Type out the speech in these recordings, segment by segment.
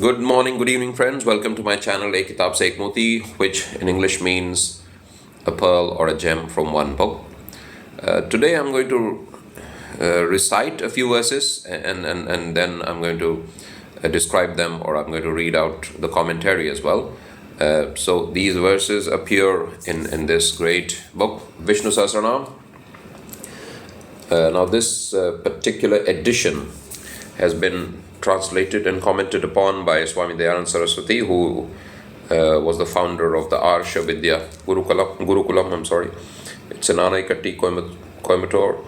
Good morning, good evening, friends. Welcome to my channel, Ek Kitab Se Ek Moti, which in English means a pearl or a gem from one book. Today I'm going to recite a few verses and then I'm going to describe them, or I'm going to read out the commentary as well. So these verses appear in this great book, Vishnu Sahasranama. Now this particular edition has been translated and commented upon by Swami Dayananda Saraswati, who was the founder of the Arsha Vidya Gurukulam. It's in Anaikatti, Coimbatore.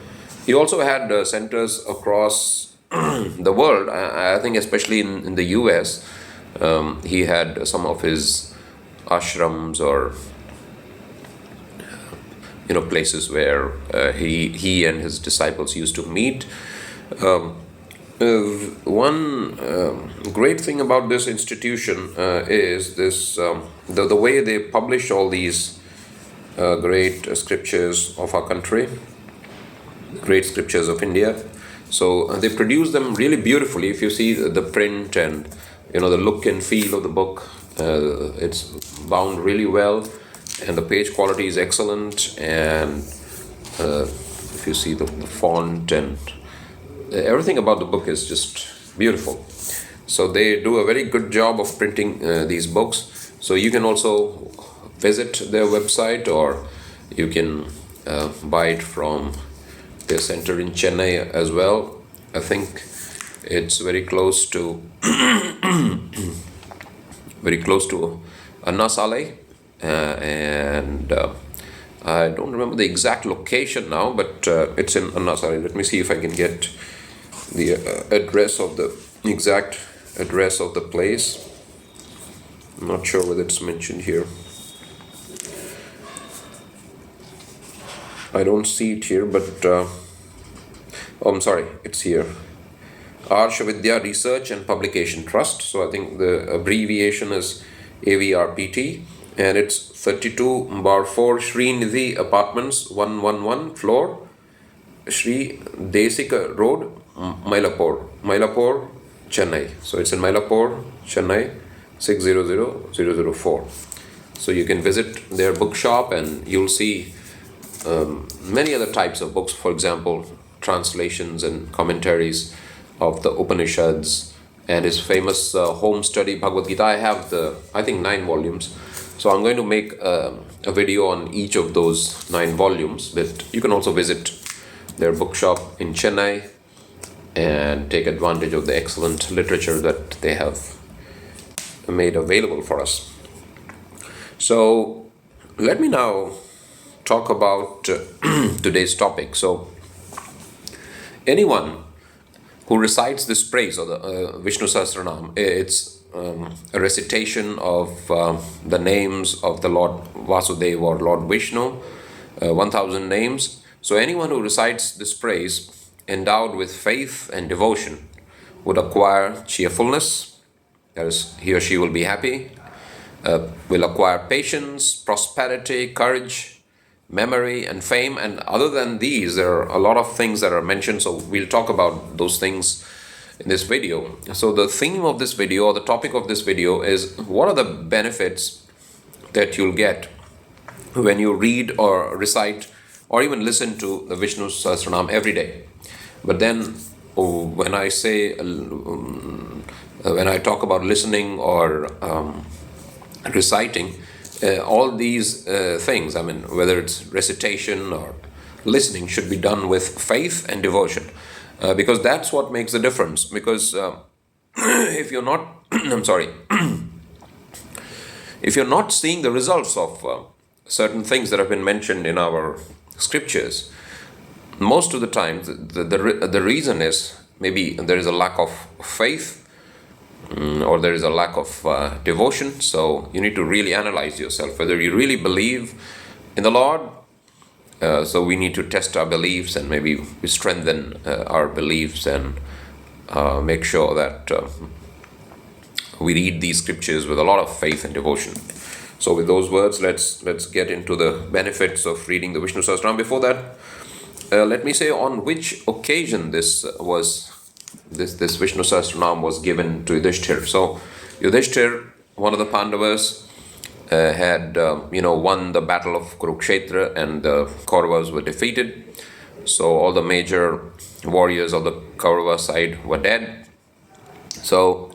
He also had centers across the world. I think especially in the US, he had some of his ashrams or places where he and his disciples used to meet. One great thing about this institution is this the way they publish all these great scriptures of our country, great scriptures of India. So they produce them really beautifully. If you see the print and the look and feel of the book, it's bound really well, and the page quality is excellent. And if you see the font and everything about the book is just beautiful. So they do a very good job of printing these books. So you can also visit their website, or you can buy it from their center in Chennai as well. I think it's very close to Anna Saleh, and I don't remember the exact location now, but it's in Anna Saleh. Let me see if I can get the exact address of the place. I'm not sure whether it's mentioned here. I don't see it here, but I'm sorry, it's here. Arsha Vidya Research and Publication Trust. So I think the abbreviation is AVRPT, and it's 32/4 Srinidhi Apartments, 111 floor, Sri Desika Road, Mylapore, Chennai. So it's in Mylapore, Chennai, 600004. So you can visit their bookshop and you'll see many other types of books. For example, translations and commentaries of the Upanishads and his famous home study Bhagavad Gita. I have I think 9 volumes. So I'm going to make a video on each of those 9 volumes. That you can also visit their bookshop in Chennai and take advantage of the excellent literature that they have made available for us. So let me now talk about today's topic. So anyone who recites this praise, or the Vishnu Sahasranama, it's a recitation of the names of the Lord Vasudev or Lord Vishnu, 1000 names. So anyone who recites this praise endowed with faith and devotion would acquire cheerfulness, that is, he or she will be happy, will acquire patience, prosperity, courage, memory, and fame. And other than these, there are a lot of things that are mentioned, so we'll talk about those things in this video. So the theme of this video, or the topic of this video, is what are the benefits that you'll get when you read or recite or even listen to the Vishnu Sahasranama every day. But then when I talk about listening or reciting, all these things, I mean, whether it's recitation or listening, should be done with faith and devotion, because that's what makes the difference. Because if you're not if you're not seeing the results of certain things that have been mentioned in our scriptures, most of the time the reason is maybe there is a lack of faith, or there is a lack of devotion. So you need to really analyze yourself whether you really believe in the Lord. So we need to test our beliefs, and maybe we strengthen our beliefs and make sure that we read these scriptures with a lot of faith and devotion. So with those words, let's get into the benefits of reading the Vishnu Sahasranama. Before that, let me say on which occasion this Vishnu Sahasranama was given to Yudhishthir. So Yudhishthir, one of the Pandavas, had won the battle of Kurukshetra, and the Kauravas were defeated. So all the major warriors of the Kaurava side were dead. So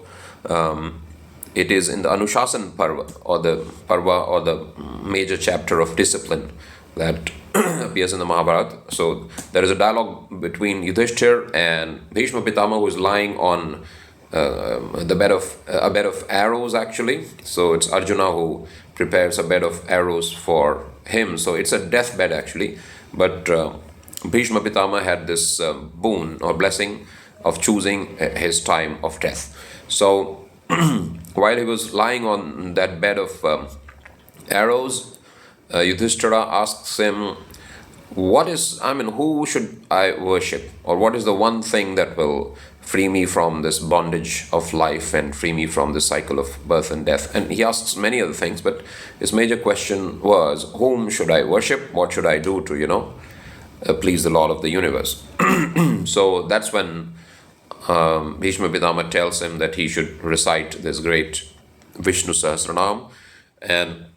it is in the Anushasan Parva, or the major chapter of discipline, that appears in the Mahabharata. So there is a dialogue between Yudhishthir and Bhishma Pitama, who is lying on a bed of arrows, actually. So it's Arjuna who prepares a bed of arrows for him. So it's a deathbed, actually. But Bhishma Pitama had this boon or blessing of choosing his time of death. So while he was lying on that bed of arrows, Yudhishthira asks him, who should I worship? Or what is the one thing that will free me from this bondage of life and free me from this cycle of birth and death? And he asks many other things, but his major question was, whom should I worship? What should I do to, please the Lord of the universe? So that's when Bhishma Pitama tells him that he should recite this great Vishnu Sahasranama. And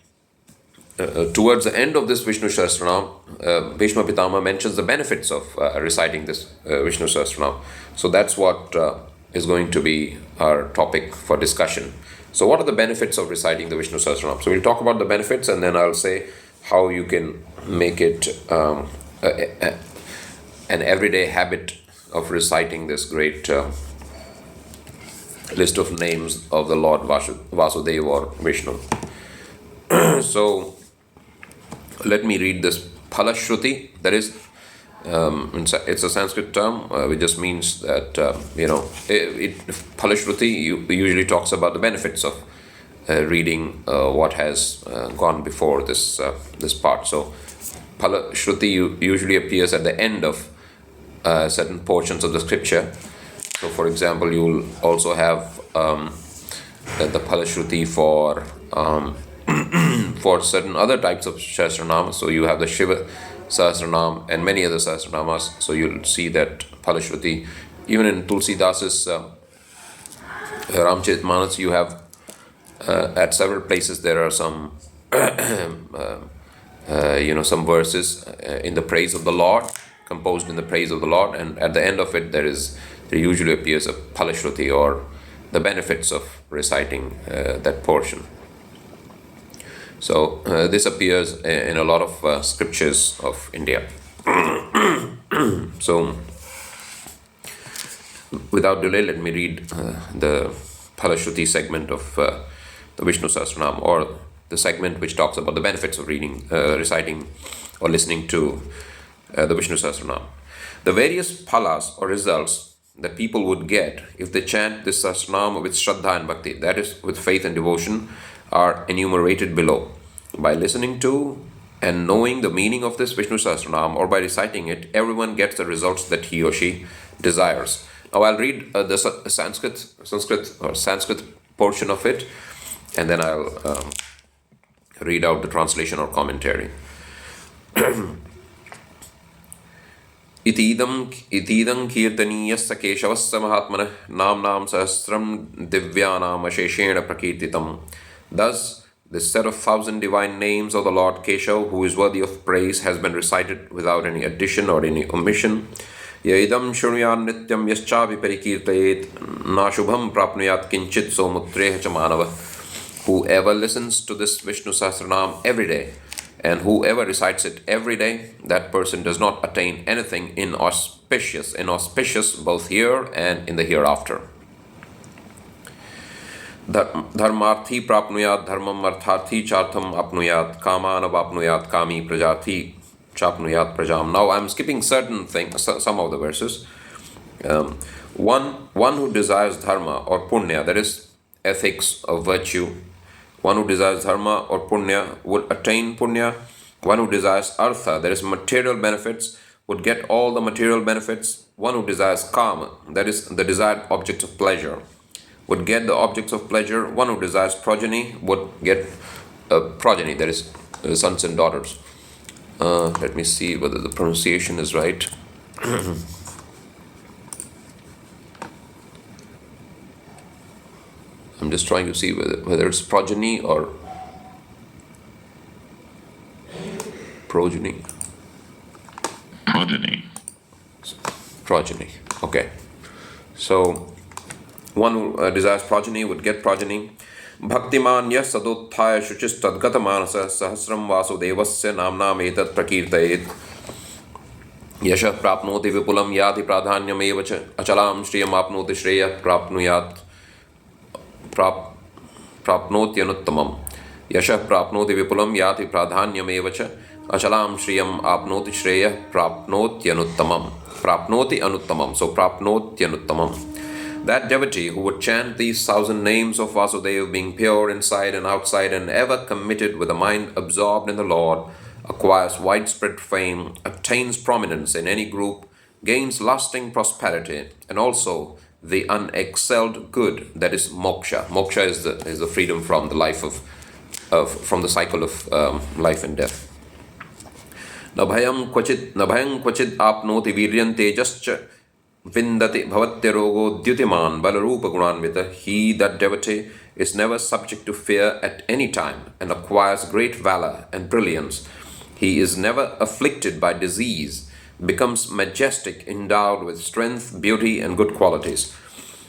towards the end of this Vishnu Sahasranama, Bhishma Pitama mentions the benefits of reciting this Vishnu Sahasranama. So that's what is going to be our topic for discussion. So what are the benefits of reciting the Vishnu Sahasranama? So we'll talk about the benefits, and then I'll say how you can make it an everyday habit of reciting this great list of names of the Lord Vasudev or Vishnu. So let me read this Phalashruti. That is, it's a Sanskrit term which just means that, Phalashruti usually talks about the benefits of reading what has gone before this part. So Phalashruti usually appears at the end of certain portions of the scripture. So for example, you will also have the Phalashruti for certain other types of Sahasranama. So you have the Shiva Sahasranama and many other Sahasranamas. So you'll see that Phalashruti. Even in Tulsidasa's Ramcharitmanas, you have at several places there are some some verses in the praise of the Lord, composed in the praise of the Lord, and at the end of it there usually appears a Phalashruti, or the benefits of reciting that portion. So this appears in a lot of scriptures of India. So without delay, let me read the Phalashruti segment of the Vishnu Sahasranama, or the segment which talks about the benefits of reading, reciting or listening to the Vishnu Sahasranama. The various phalas or results that people would get if they chant this Sahasranama with Shraddha and Bhakti, that is, with faith and devotion, are enumerated below. By listening to and knowing the meaning of this Vishnu Sahasranama, or by reciting it, everyone gets the results that he or she desires. Now I'll read the Sanskrit portion of it, and then I'll read out the translation or commentary. Itidam kirtaniyassa keshavassa mahatmanah namnam sahasram divyanam asheshena prakirtitam. Thus, this set of 1,000 divine names of the Lord Keshav, who is worthy of praise, has been recited without any addition or any omission. Yaidam shrunuyan nityam yaschavi parikirtayet nashubham prapnuyat kinchit somutreha chamanava. Whoever listens to this Vishnu Sahasranam every day, and whoever recites it every day, that person does not attain anything inauspicious both here and in the hereafter. Dharmarthi prapnuyat dharmam artharthi chartham apnuyat kaman apnuyat kami prajarthi chapnuyat prajam. Now I'm skipping certain things, some of the verses. One who desires dharma or punya, that is ethics of virtue. One who desires dharma or punya would attain punya. One who desires artha, that is material benefits, would get all the material benefits. One who desires kama, that is the desired objects of pleasure, would get the objects of pleasure. One who desires progeny would get progeny, that is sons and daughters. Let me see whether the pronunciation is right. I'm just trying to see whether it's progeny or progeny. Progeny. Okay. So one who desires progeny would get progeny. Bhaktiman yas sadothaya shuchis tadgata manasa sahasram vasudevasya namnam etat prakirtayet yasha prapnoti vipulam yati pradhanyam evacha achalam shriyam apnoti shreya prapnuyat prapnoti anuttamam yasha prapnoti vipulam yati pradhanyam evacha achalam shriyam apnoti shreya prapnoti anuttamam. So prapnoti anuttamam. That devotee who would chant these 1,000 names of Vasudev, being pure inside and outside and ever committed with a mind absorbed in the Lord, acquires widespread fame, attains prominence in any group, gains lasting prosperity, and also the unexcelled good, that is moksha. Moksha is the freedom from the life from the cycle of life and death. Nabhayam kvachid apnoti viryan tejascha Vindati bhavatyarogo dyutiman balarupa gunanvita. He, that devotee, is never subject to fear at any time and acquires great valor and brilliance. He is never afflicted by disease, becomes majestic, endowed with strength, beauty, and good qualities.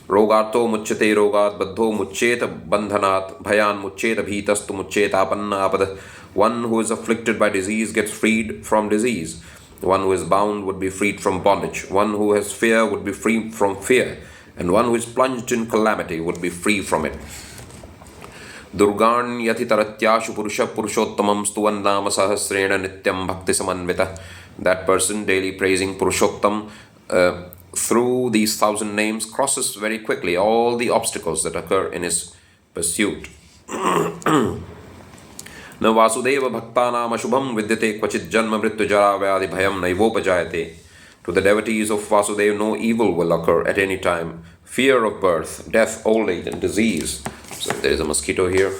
Rogato muchyate rogat baddho muchyeta bandhanat bhayan muchyeta bhitastu muchyeta apannapada. One who is afflicted by disease gets freed from disease. One who is bound would be freed from bondage. One who has fear would be free from fear. And one who is plunged in calamity would be free from it. Durgan yati taratyashu purusha purushottamam stuvan nama sahasrena nityam bhakti samanvita. That person daily praising Purushottam through these 1,000 names crosses very quickly all the obstacles that occur in his pursuit. Na Vasudeva bhaktanam ashubham vidyate kvachit janma mrityu jara vyadhi bhayam naivopajayate. To the devotees of Vasudev, no evil will occur at any time. Fear of birth, death, old age, and disease. So there is a mosquito here.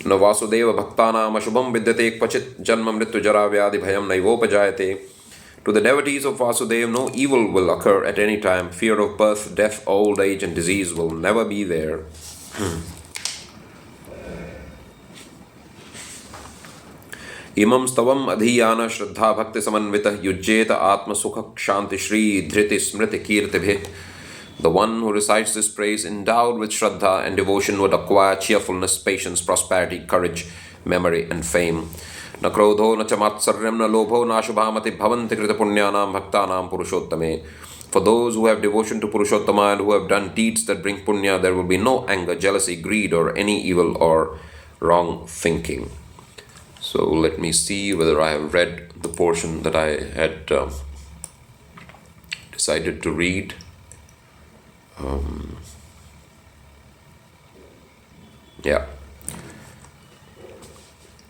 Na Vasudeva bhaktanam ashubham vidyate kvachit janma mrityu jara vyadhi bhayam naivopajayate. To the devotees of Vasudev, no evil will occur at any time. Fear of birth, death, old age, and disease will never be there. Imam stavam adhiyana shraddha bhakti samanvita yujjeta atma sukha kshanti shri dhriti smriti kirtibhi. The one who recites this praise endowed with shraddha and devotion would acquire cheerfulness, patience, prosperity, courage, memory, and fame. Na krodho na chamatsaryam na lobho na shubhamati bhavanti krita punyanam bhaktanam purushottame. For those who have devotion to Purushottama and who have done deeds that bring punya, there will be no anger, jealousy, greed, or any evil or wrong thinking. So let me see whether I have read the portion that I had decided to read. Yeah.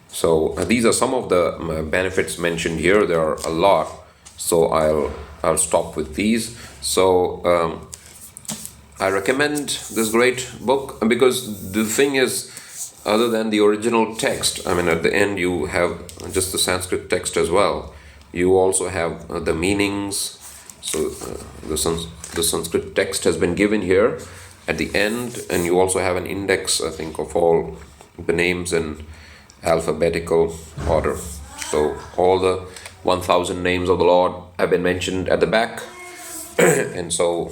So these are some of the benefits mentioned here. There are a lot. So I'll stop with these. So I recommend this great book because the thing is, other than the original text, I mean, at the end you have just the Sanskrit text as well. You also have the meanings. So the Sanskrit text has been given here at the end, and you also have an index, I think, of all the names in alphabetical order. So all the 1,000 names of the Lord have been mentioned at the back, and so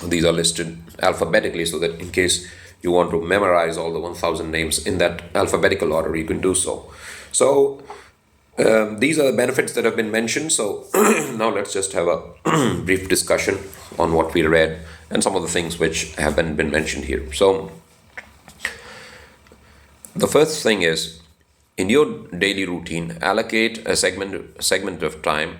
these are listed alphabetically so that in case you want to memorize all the 1,000 names in that alphabetical order, you can do so. So these are the benefits that have been mentioned. So now let's just have a brief discussion on what we read and some of the things which haven't been mentioned here. So the first thing is, in your daily routine, allocate a segment of time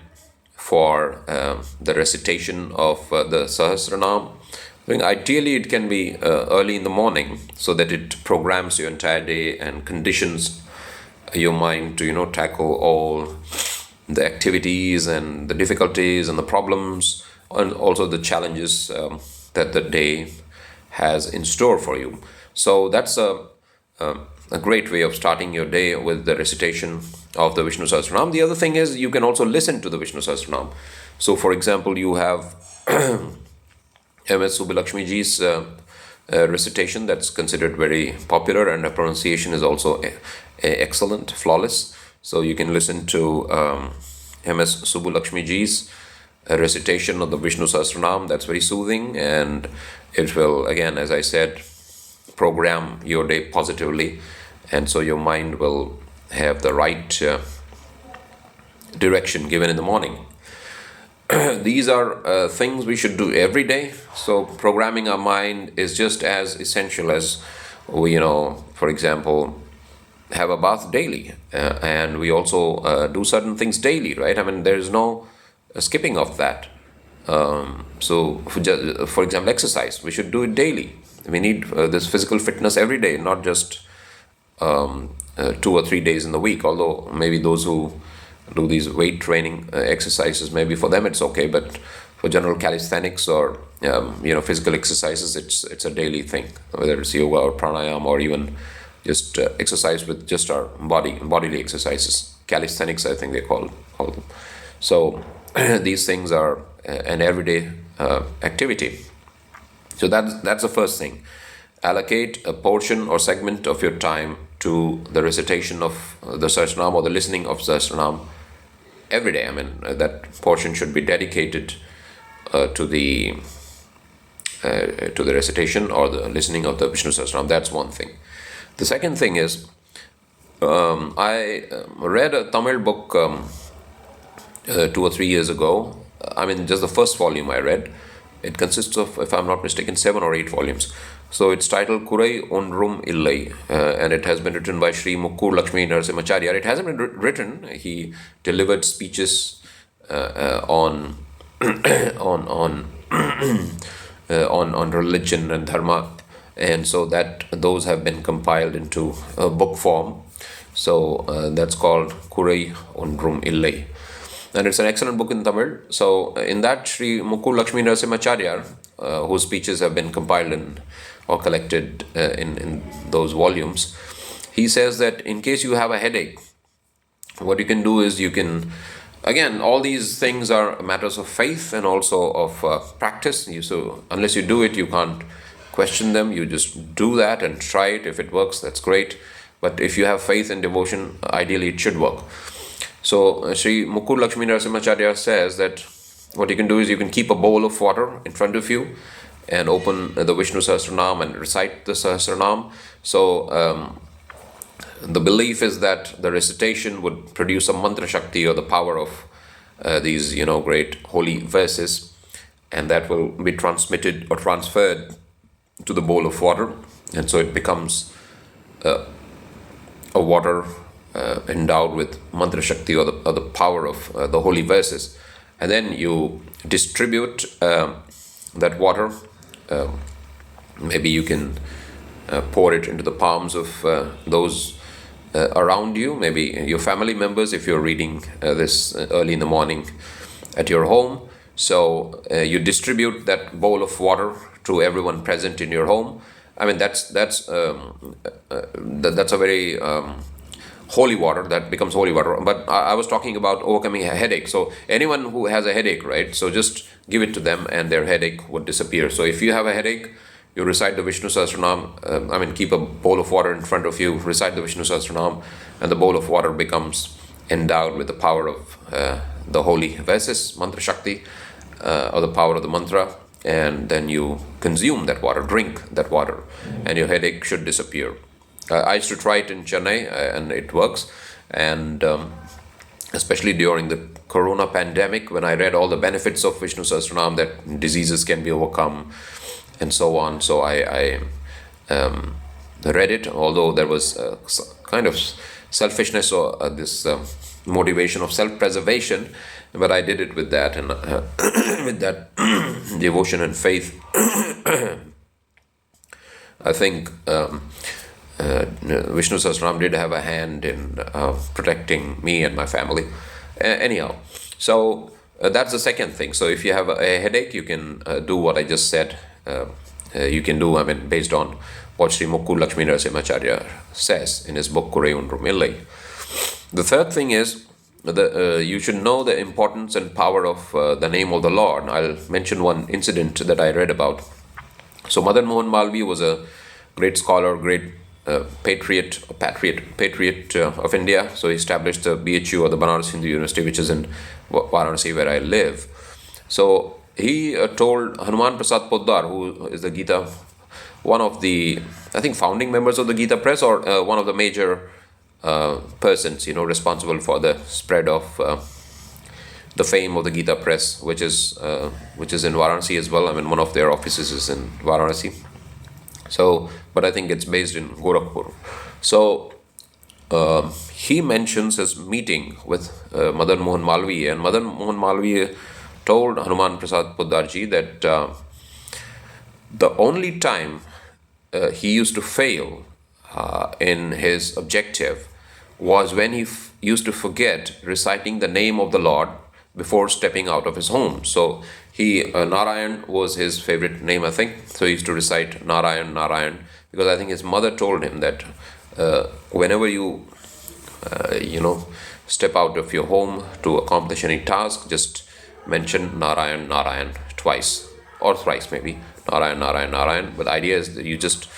for the recitation of the Sahasranama. I think ideally it can be early in the morning so that it programs your entire day and conditions your mind to tackle all the activities and the difficulties and the problems and also the challenges that the day has in store for you. So that's a great way of starting your day with the recitation of the Vishnu Sahasranama. The other thing is you can also listen to the Vishnu Sahasranama. So for example, you have M.S. Subbalakshmi ji's recitation that's considered very popular, and the pronunciation is also excellent, flawless. So you can listen to M.S. Subbulakshmi ji's recitation of the Vishnu Sahasranama. That's very soothing, and it will, again, as I said, program your day positively, and so your mind will have the right direction given in the morning. These are things we should do every day. So programming our mind is just as essential as we, for example, have a bath daily, and we also do certain things daily, right? I mean, there is no skipping of that. So for example, exercise, we should do it daily. We need this physical fitness every day, not just 2 or 3 days in the week, although maybe those who do these weight training exercises, maybe for them it's okay, but for general calisthenics or physical exercises, it's a daily thing, whether it's yoga or pranayama or even just exercise with just our bodily exercises. Calisthenics, I think they call them. So these things are an everyday activity. So that's the first thing. Allocate a portion or segment of your time to the recitation of the Sahasranam or the listening of Sahasranam every day. I mean, that portion should be dedicated to the recitation or the listening of the Vishnu Sahasranam. That's one thing. The second thing is, I read a Tamil book 2 or 3 years ago. I mean, just the first volume I read. It consists of, if I'm not mistaken, 7 or 8 volumes. So it's titled Kurai Onrum Illai, and it has been written by Sri Mukkur Lakshmi Narasimhacharya. It hasn't been written. He delivered speeches on on religion and dharma, and so that those have been compiled into book form. So that's called Kurai Onrum Illai. And it's an excellent book in Tamil. So in that, Sri Mukkur Lakshmi Narasimhacharya, whose speeches have been compiled or collected in those volumes, he says that in case you have a headache, what you can do is you can, again, all these things are matters of faith and also of practice. So unless you do it, you can't question them. You just do that and try it. If it works, that's great. But if you have faith and devotion, ideally it should work. So Sri Mukkur Lakshmi Narasimhacharya says that what you can do is you can keep a bowl of water in front of you and open the Vishnu Sahasranam and recite the Sahasranam. So the belief is that the recitation would produce a mantra shakti, or the power of these great holy verses, and that will be transmitted or transferred to the bowl of water, and so it becomes a water endowed with mantra shakti, or the power of the holy verses. And then you distribute that water. Maybe you can pour it into the palms of those around you, maybe your family members, if you're reading this early in the morning at your home. So you distribute that bowl of water to everyone present in your home. I mean, that's a very holy water, that becomes holy water. But I was talking about overcoming a headache. So anyone who has a headache, right? So just give it to them and their headache would disappear. So if you have a headache, you recite the Vishnu Sahasranam. Keep a bowl of water in front of you, recite the Vishnu Sahasranam, and the bowl of water becomes endowed with the power of the holy verses, mantra shakti, or the power of the mantra. And then you consume that water, drink that water, and your headache should disappear. I used to try it in Chennai, and it works. And especially during the Corona pandemic, when I read all the benefits of Vishnu Sahasranam, that diseases can be overcome and so on. So I read it, although there was kind of selfishness or this motivation of self-preservation, but I did it with that, and with that devotion and faith. I think Vishnu Sahasranam did have a hand in protecting me and my family. Anyhow, so that's the second thing. So if you have a headache, you can do what I just said. You can do, based on what Sri Mukkur Lakshmi Narasimhacharya says in his book Kurai Onrum Illai. The third thing is you should know the importance and power of the name of the Lord. I'll mention one incident that I read about. So Madan Mohan Malviya was a great scholar, great patriot of India. So he established the BHU, or the Banaras Hindu University, which is in Varanasi, where I live. So he told Hanuman Prasad Poddar, who is the Gita, one of the, I think, founding members of the Gita Press, or one of the major persons, responsible for the spread of the fame of the Gita Press, which is in Varanasi as well. I mean, one of their offices is in Varanasi. So, but I think it's based in Gorakhpur. So he mentions his meeting with Madan Mohan Malviya, and Madan Mohan Malviya told Hanuman Prasad Poddarji that the only time he used to fail in his objective was when he used to forget reciting the name of the Lord before stepping out of his home. So Narayan was his favorite name, I think. So he used to recite Narayan, Narayan, because I think his mother told him that whenever you, step out of your home to accomplish any task, just mention Narayan, Narayan twice or thrice maybe. Narayan, Narayan, Narayan. But the idea is that you just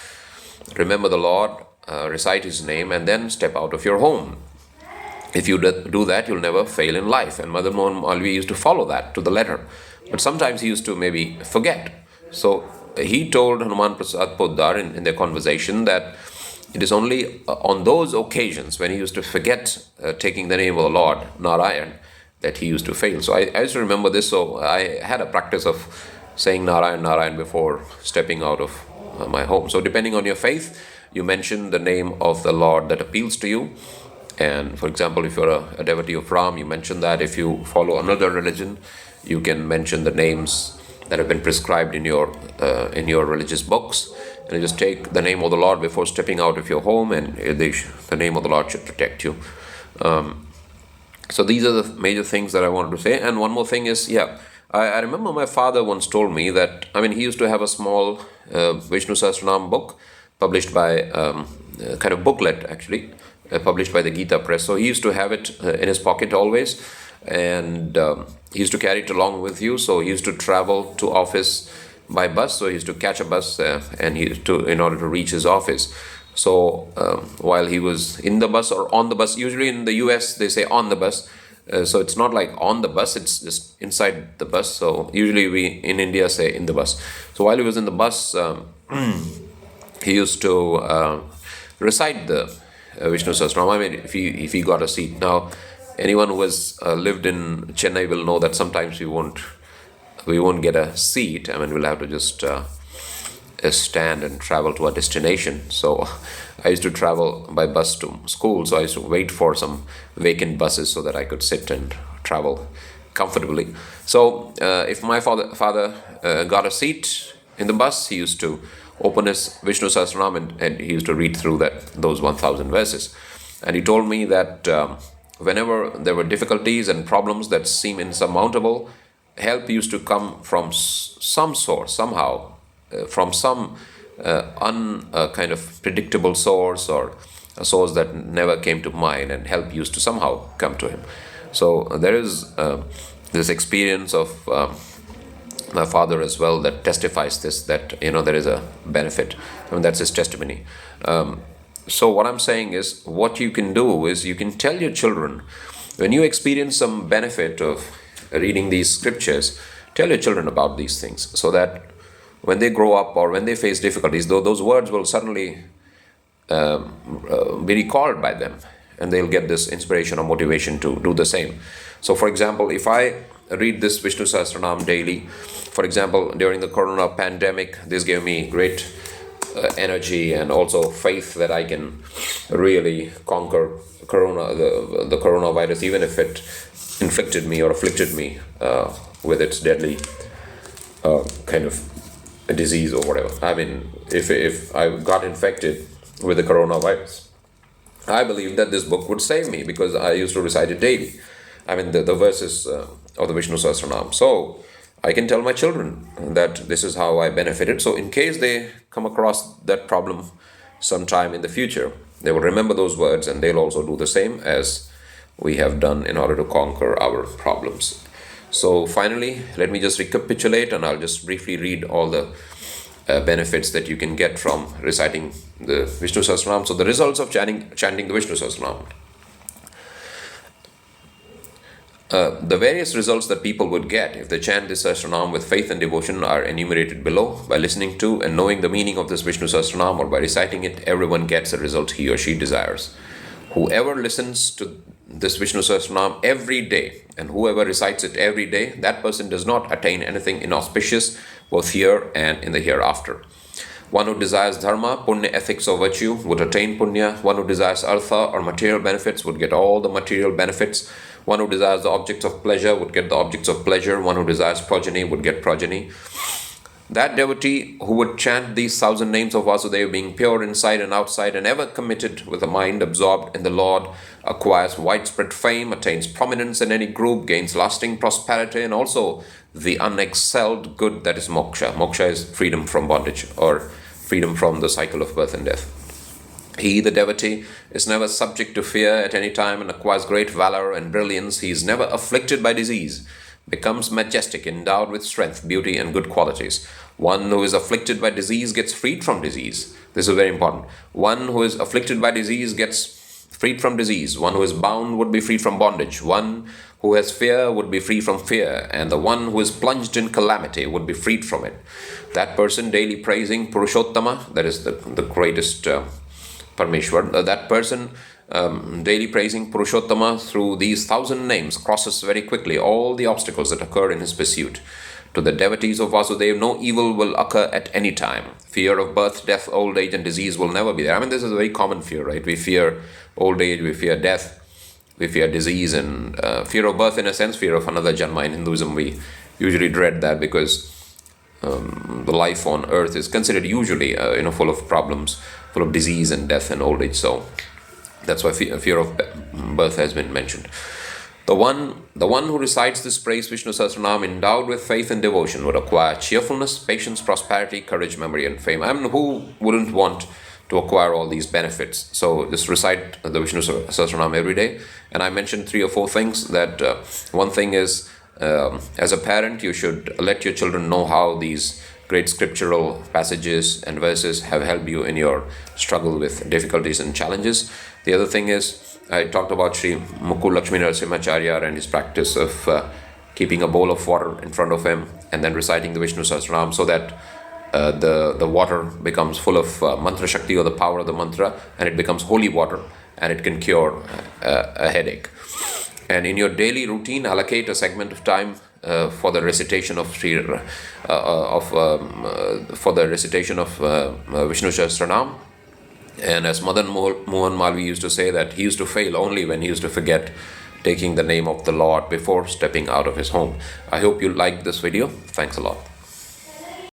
remember the Lord, recite his name, and then step out of your home. If you do that, you'll never fail in life. And Madan Mohan Malviya used to follow that to the letter. But sometimes he used to maybe forget. So he told Hanuman Prasad Poddar in their conversation that it is only on those occasions when he used to forget taking the name of the Lord, Narayan, that he used to fail. So I used to remember this. So I had a practice of saying Narayan, Narayan before stepping out of my home. So depending on your faith, you mention the name of the Lord that appeals to you. And for example, if you're a devotee of Ram, you mention that. If you follow another religion, you can mention the names that have been prescribed in your religious books, and you just take the name of the Lord before stepping out of your home, and the name of the Lord should protect you. So these are the major things that I wanted to say. And one more thing is, I remember my father once told me that, he used to have a small Vishnu Sahasranama book published by kind of booklet actually, published by the Gita Press. So he used to have it in his pocket always, and he used to carry it along with you. So he used to travel to office by bus. So he used to catch a bus in order to reach his office. So while he was in the bus or on the bus, usually in the US they say on the bus. So it's not like on the bus, it's just inside the bus. So usually we in India say in the bus. So while he was in the bus, he used to recite the Vishnu Sahasranama. If he got a seat. Now, anyone who has lived in Chennai will know that sometimes we won't get a seat. We'll have to just stand and travel to a destination. So I used to travel by bus to school. So I used to wait for some vacant buses so that I could sit and travel comfortably. So if my father got a seat in the bus, he used to open his Vishnu Sahasranama and he used to read through those 1,000 verses. And he told me that whenever there were difficulties and problems that seem insurmountable, help used to come from some source, somehow, from some kind of predictable source, or a source that never came to mind, and help used to somehow come to him. So there is this experience of my father as well that testifies this, that there is a benefit. That's his testimony. So what I'm saying is, what you can do is you can tell your children, when you experience some benefit of reading these scriptures, tell your children about these things, so that when they grow up or when they face difficulties, those words will suddenly be recalled by them, and they'll get this inspiration or motivation to do the same. So for example, if I read this Vishnu Sahasranam daily, for example, during the Corona pandemic, this gave me great energy and also faith that I can really conquer the coronavirus, even if it inflicted me or afflicted me with its deadly kind of a disease or whatever. If I got infected with the coronavirus, I believe that this book would save me, because I used to recite it daily. The verses of the Vishnu Sahasranam. So I can tell my children that this is how I benefited. So in case they come across that problem sometime in the future, they will remember those words, and they'll also do the same as we have done in order to conquer our problems. So finally, let me just recapitulate, and I'll just briefly read all the benefits that you can get from reciting the Vishnu Sahasranama. So the results of chanting the Vishnu Sahasranama. The various results that people would get if they chant this Sahasranam with faith and devotion are enumerated below. By listening to and knowing the meaning of this Vishnu Sahasranam, or by reciting it, everyone gets the result he or she desires. Whoever listens to this Vishnu Sahasranam every day and whoever recites it every day, that person does not attain anything inauspicious both here and in the hereafter. One who desires dharma, punya, ethics or virtue would attain punya. One who desires artha or material benefits would get all the material benefits. One who desires the objects of pleasure would get the objects of pleasure. One who desires progeny would get progeny. That devotee who would chant these 1,000 names of Vasudev, being pure inside and outside and ever committed with a mind absorbed in the Lord, acquires widespread fame, attains prominence in any group, gains lasting prosperity, and also the unexcelled good, that is moksha. Moksha is freedom from bondage, or freedom from the cycle of birth and death. He, the devotee, is never subject to fear at any time and acquires great valor and brilliance. He is never afflicted by disease, becomes majestic, endowed with strength, beauty, and good qualities. One who is afflicted by disease gets freed from disease. This is very important. One who is afflicted by disease gets freed from disease. One who is bound would be freed from bondage. One who has fear would be free from fear. And the one who is plunged in calamity would be freed from it. That person daily praising Purushottama, that is the greatest Parmeshwar, that person daily praising Purushottama through these 1,000 names crosses very quickly all the obstacles that occur in his pursuit. To the devotees of Vasudev, no evil will occur at any time. Fear of birth, death, old age, and disease will never be there. I mean, this is a very common fear, right? We fear old age, we fear death, we fear disease, and fear of birth, in a sense, fear of another Janma. In Hinduism, we usually dread that because the life on earth is considered usually full of problems, full of disease and death and old age. So that's why fear of birth has been mentioned. The one who recites this praise Vishnu Sahasranam endowed with faith and devotion would acquire cheerfulness, patience, prosperity, courage, memory, and fame. I mean, who wouldn't want to acquire all these benefits? So just recite the Vishnu Sahasranam every day. And I mentioned 3 or 4 things. That one thing is, as a parent, you should let your children know how these great scriptural passages and verses have helped you in your struggle with difficulties and challenges. The other thing is, I talked about Sri Mukul Lakshmi Narasimhacharya and his practice of keeping a bowl of water in front of him and then reciting the Vishnu Sahasranam so that the water becomes full of mantra shakti, or the power of the mantra, and it becomes holy water and it can cure a headache. And in your daily routine, allocate a segment of time for the recitation of Vishnu Sahasranam. And as Madan Mohan Malvi used to say, that he used to fail only when he used to forget taking the name of the Lord before stepping out of his home. I hope you liked this video. Thanks a lot.